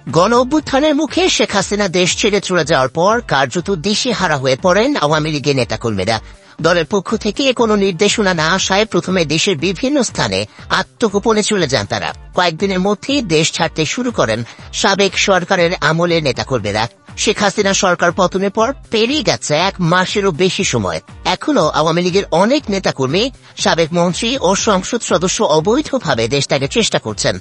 গণ অভ্যুত্থানের মুখে শেখ হাসিনা দেশ ছেড়ে চলে যাওয়ার পর কার্যত দিশেহারা হয়ে পড়েন আওয়ামী লীগের নেতাকর্মীরা। দলের পক্ষ থেকে কোনো নির্দেশনা না আসায় প্রথমে দেশের বিভিন্ন স্থানে আত্মগোপনে চলে যান তারা। কয়েকদিনের মধ্যেই দেশ ছাড়তে শুরু করেন সাবেক সরকারের আমলের নেতাকর্মীরা। শেখ হাসিনা সরকার পতনের পর পেরিয়ে গেছে 1 মাসেরও বেশি সময়। এখনো আওয়ামী লীগের অনেক নেতাকর্মী, সাবেক মন্ত্রী ও সংসদ সদস্য অবৈধভাবে দেশ ত্যাগের চেষ্টা করছেন।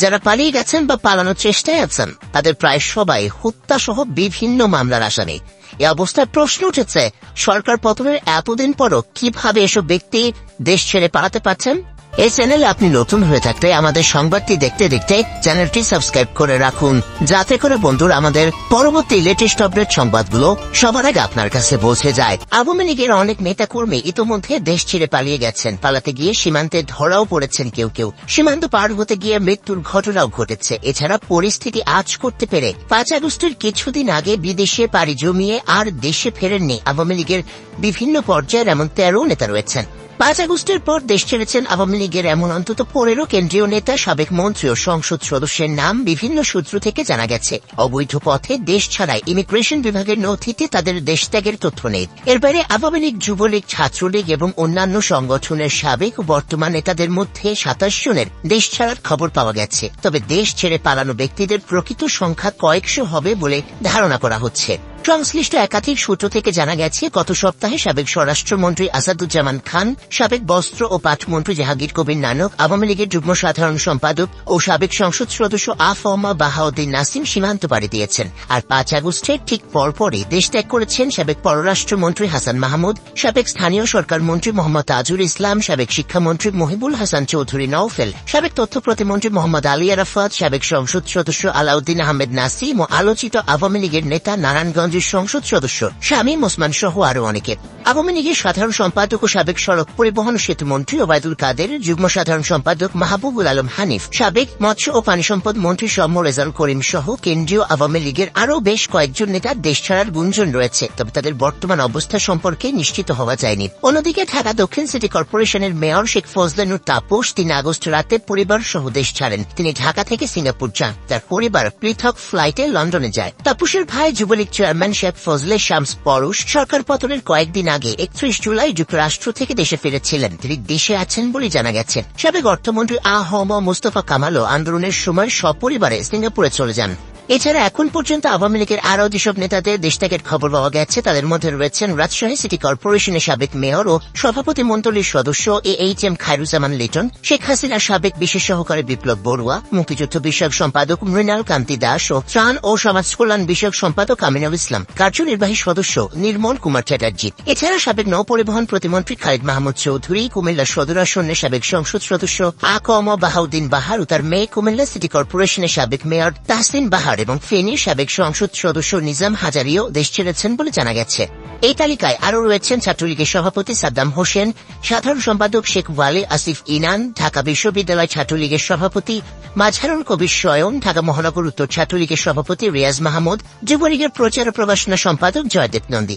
যারা পালিয়ে গেছেন বা পালানোর চেষ্টায় আছেন তাদের প্রায় সবাই হত্যা সহ বিভিন্ন মামলার আসামি। এ অবস্থায় প্রশ্ন উঠেছে, সরকার পতনের এতদিন পরও কিভাবে এসব ব্যক্তি দেশ ছেড়ে পালাতে পারছেন? এই চ্যানেলে আপনি নতুন হয়ে থাকলে আমাদের সংবাদটি দেখতে দেখতে চ্যানেলটি সাবস্ক্রাইব করে রাখুন, যাতে করে বন্ধুরা আমাদের পরবর্তী লেটেস্ট আপডেট সংবাদগুলো সবার আগে আপনার কাছে পৌঁছে যায়। আওয়ামী লীগের অনেক নেতাকর্মী ইতোমধ্যে দেশ ছেড়ে পালিয়ে গেছেন। পালাতে গিয়ে সীমান্তে ধরাও পড়েছেন কেউ কেউ। সীমান্ত পার হতে গিয়ে মৃত্যুর ঘটনাও ঘটেছে। এছাড়া পরিস্থিতি আঁচ করতে পেরে 5 আগস্টের কিছুদিন আগে বিদেশে পাড়ি জমিয়ে আর দেশে ফেরেননি আওয়ামী লীগের বিভিন্ন পর্যায়ের এমন 13 নেতা রয়েছেন। 5 আগস্টের পর দেশ ছেড়েছেন আওয়ামী লীগের এমন অন্তত 15 কেন্দ্রীয় নেতা, সাবেক মন্ত্রী ও সংসদ সদস্যের নাম বিভিন্ন সূত্র থেকে জানা গেছে। অবৈধ পথে দেশ ছাড়াই ইমিগ্রেশন বিভাগের নথিতে তাদের দেশ ত্যাগের তথ্য নেই। এর বাইরে আওয়ামী লীগ, যুবলীগ, ছাত্রলীগ এবং অন্যান্য সংগঠনের সাবেক ও বর্তমান নেতাদের মধ্যে 27 জনের দেশ ছাড়ার খবর পাওয়া গেছে। তবে দেশ ছেড়ে পালানো ব্যক্তিদের প্রকৃত সংখ্যা কয়েকশো হবে বলে ধারণা করা হচ্ছে। সংশ্লিষ্ট একাধিক সূত্র থেকে জানা গেছে, গত সপ্তাহে সাবেক স্বরাষ্ট্রমন্ত্রী আসাদুজ্জামান খান, সাবেক বস্ত্র ও পাট মন্ত্রী জাহাঙ্গীর কবির নানক, আওয়ামী লীগের যুগ্ম সাধারণ সম্পাদক ও সাবেক সংসদ সদস্য আ.ফ.ম. বাহাউদ্দিন নাসিম সীমান্ত পাড়ি দিয়েছেন। আর 5 আগস্টের ঠিক পরপরই দেশ ত্যাগ করেছেন সাবেক পররাষ্ট্রমন্ত্রী হাসান মাহমুদ, সাবেক স্থানীয় সরকার মন্ত্রী মোহাম্মদ তাজুল ইসলাম, সাবেক শিক্ষামন্ত্রী মহিবুল হাসান চৌধুরী নওফেল, সাবেক তথ্য প্রতিমন্ত্রী মোহাম্মদ আলী আরাফাত, সাবেক সংসদ সদস্য আলাউদ্দিন আহমেদ নাসিম ও আলোচিত আওয়ামী লীগের নেতা নারায়ণগঞ্জ সংসদ সদস্য শামীম ওসমান সহ আরো অনেকে। আওয়ামী লীগের সাধারণ সম্পাদক ও সাবেক সড়ক পরিবহন ও সেতু মন্ত্রী ওবায়দুল কাদের, যুগ্ম সাধারণ সম্পাদক মাহবুবুল আলম হানিফ, সাবেক মৎস্য ও পানি সম্পদ মন্ত্রী সৌম্য রেজাউল করিম সহ কেন্দ্রীয় আওয়ামী লীগের আরও বেশ কয়েকজন নেতা দেশ ছাড়ার গুঞ্জন রয়েছে, তবে তাদের বর্তমান অবস্থা সম্পর্কে নিশ্চিত হওয়া যায়নি। অন্যদিকে ঢাকা দক্ষিণ সিটি কর্পোরেশনের মেয়র শেখ ফজলেনুর তাপস 3 আগস্ট রাতে পরিবার সহ দেশ ছাড়েন। তিনি ঢাকা থেকে সিঙ্গাপুর যান। তার পরিবার পৃথক ফ্লাইটে লন্ডনে যায়। তাপসের ভাই যুবলীগ চেয়ারম্যান শেখ ফজলে শামস পরশ সরকার পতনের কয়েকদিন আগে 31 জুলাই যুক্তরাষ্ট্র থেকে দেশে ফিরেছিলেন। তিনি দেশে আছেন বলে জানা গেছে। সাবেক অর্থমন্ত্রী আ.হ.ম. মোস্তফা কামালও আন্দোলনের সময় সপরিবারে সিঙ্গাপুরে চলে যান। এছাড়া এখন পর্যন্ত আওয়ামী লীগের আরও যেসব নেতাদের দেশ ত্যাগের খবর পাওয়া গেছে তাদের মধ্যে রয়েছেন রাজশাহী সিটি কর্পোরেশনের সাবেক মেয়র ও সভাপতি মণ্ডলীর সদস্য এ.এইচ.এম. খায়রুজ্জামান লিটন, শেখ হাসিনার সাবেক বিশেষ সহকারী বিপ্লব বড়ুয়া, মুক্তিযুদ্ধ বিষয়ক সম্পাদক মৃণাল কান্তি দাস ও ত্রাণ ও সমাজ কল্যাণ বিষয়ক সম্পাদক আমিনুল ইসলাম, কার্যনির্বাহী সদস্য নির্মল কুমার চ্যাটার্জি। এছাড়া সাবেক নৌপরিবহন প্রতিমন্ত্রী খালিদ মাহমুদ চৌধুরী, কুমিল্লা সদর আসনের সাবেক সংসদ সদস্য আ.ক.ম. বাহাউদ্দিন বাহার ও তার মেয়ে কুমিল্লা সিটি কর্পোরেশনের সাবেক মেয়র তাহসিন বাহার এবং ফেনীর সাবেক সংসদ সদস্য নিজাম হাজারিও দেশ ছেড়েছেন বলে জানা গেছে। এই তালিকায় আরও রয়েছেন ছাত্রলীগের সভাপতি সাদ্দাম হোসেন, সাধারণ সম্পাদক শেখ ওয়ালি আসিফ ইনান, ঢাকা বিশ্ববিদ্যালয় ছাত্রলীগের সভাপতি মাজহারুল কবির স্বয়ন, ঢাকা মহানগর উত্তর ছাত্রলীগের সভাপতি রিয়াজ মাহমুদ, যুবলীগের প্রচার ও প্রকাশনা সম্পাদক জয়দেব নন্দী।